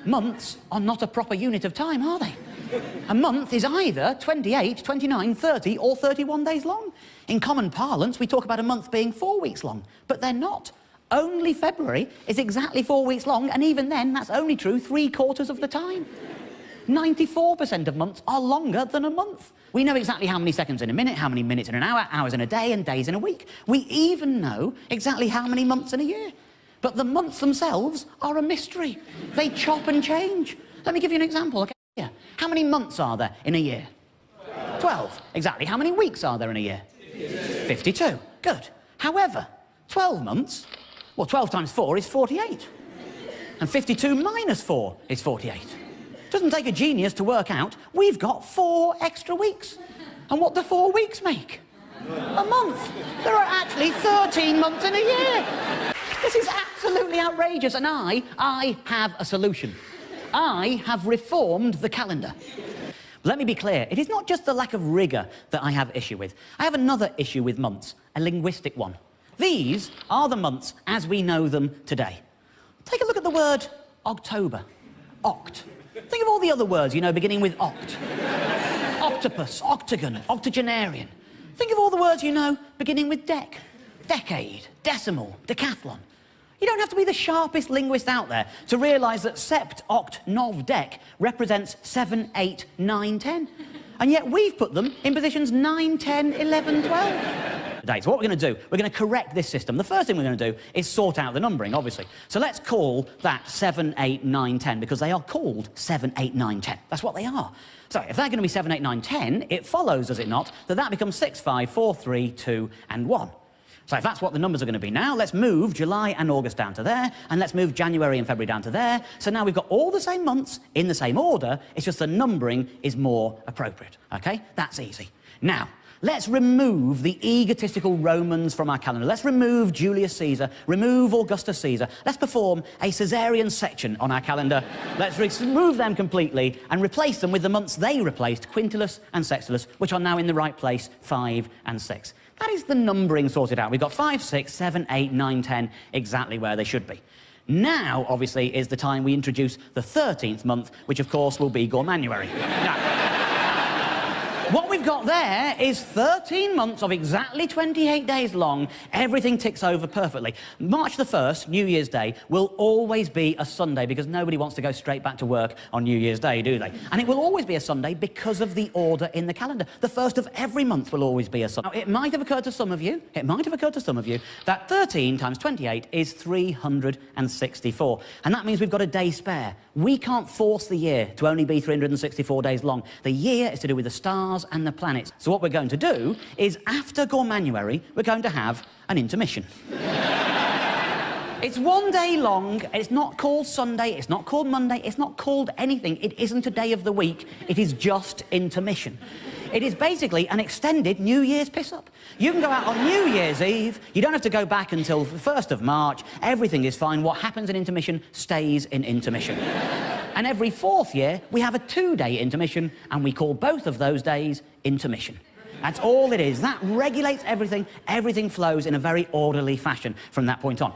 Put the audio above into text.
Months are not a proper unit of time, are they? A month is either 28, 29, 30 or 31 days long. In common parlance, we talk about a month being 4 weeks long, but they're not. Only February is exactly 4 weeks long, and even then, that's only true 3/4 of the time. 94% of months are longer than a month. We know exactly how many seconds in a minute, how many minutes in an hour, hours in a day, and days in a week. We even know exactly how many months in a year. But the months themselves are a mystery. They chop and change. Let me give you an example. Okay? Yeah. How many months are there in a year? 12. Exactly. How many weeks are there in a year? 52. Good. However, 12 months, well, 12 times 4 is 48. And 52 minus 4 is 48. Doesn't take a genius to work out we've got 4 extra weeks. And what do 4 weeks make? A month. There are actually 13 months in a year. This is absolutely outrageous, and I have a solution. I have reformed the calendar. Let me be clear, it is not just the lack of rigour that I have issue with. I have another issue with months, a linguistic one. These are the months as we know them today. Take a look at the word October. Oct. Think of all the other words you know beginning with oct. Octopus, octagon, octogenarian. Think of all the words you know beginning with dec. Decade, decimal, decathlon. You don't have to be the sharpest linguist out there to realise that sept, oct, nov, dec represents 7, 8, 9, 10. And yet we've put them in positions 9, 10, 11, 12. Today, so what we're going to do, we're going to correct this system. The first thing we're going to do is sort out the numbering, obviously. So let's call that 7, 8, 9, 10, because they are called 7, 8, 9, 10. That's what they are. So if they're going to be 7, 8, 9, 10, it follows, does it not, that that becomes 6, 5, 4, 3, 2, and 1. So if that's what the numbers are going to be now, let's move July and August down to there, and let's move January and February down to there. So now we've got all the same months in the same order, it's just the numbering is more appropriate, okay? That's easy. Now, let's remove the egotistical Romans from our calendar. Let's remove Julius Caesar, remove Augustus Caesar. Let's perform a caesarean section on our calendar. Let's remove them completely and replace them with the months they replaced, Quintillus and Sextillus, which are now in the right place, 5 and 6. That is the numbering sorted out. We've got 5, 6, 7, 8, 9, 10, exactly where they should be. Now, obviously, is the time we introduce the 13th month, which, of course, will be Gormanuary. Now, what we've got there is 13 months of exactly 28 days long. Everything ticks over perfectly. March the 1st, New Year's Day, will always be a Sunday because nobody wants to go straight back to work on New Year's Day, do they? And it will always be a Sunday because of the order in the calendar. The first of every month will always be a Sunday. Now, it might have occurred to some of you, that 13 times 28 is 364. And that means we've got a day spare. We can't force the year to only be 364 days long. The year is to do with the stars and the planets. So what we're going to do is, after Gormanuary, we're going to have an intermission. It's 1 day long, it's not called Sunday, it's not called Monday, it's not called anything. It isn't a day of the week, it is just intermission. It is basically an extended New Year's piss-up. You can go out on New Year's Eve, you don't have to go back until the 1st of March, everything is fine, what happens in intermission stays in intermission. And every 4th year, we have a 2-day intermission, and we call both of those days intermission. That's all it is. That regulates everything. Everything flows in a very orderly fashion from that point on.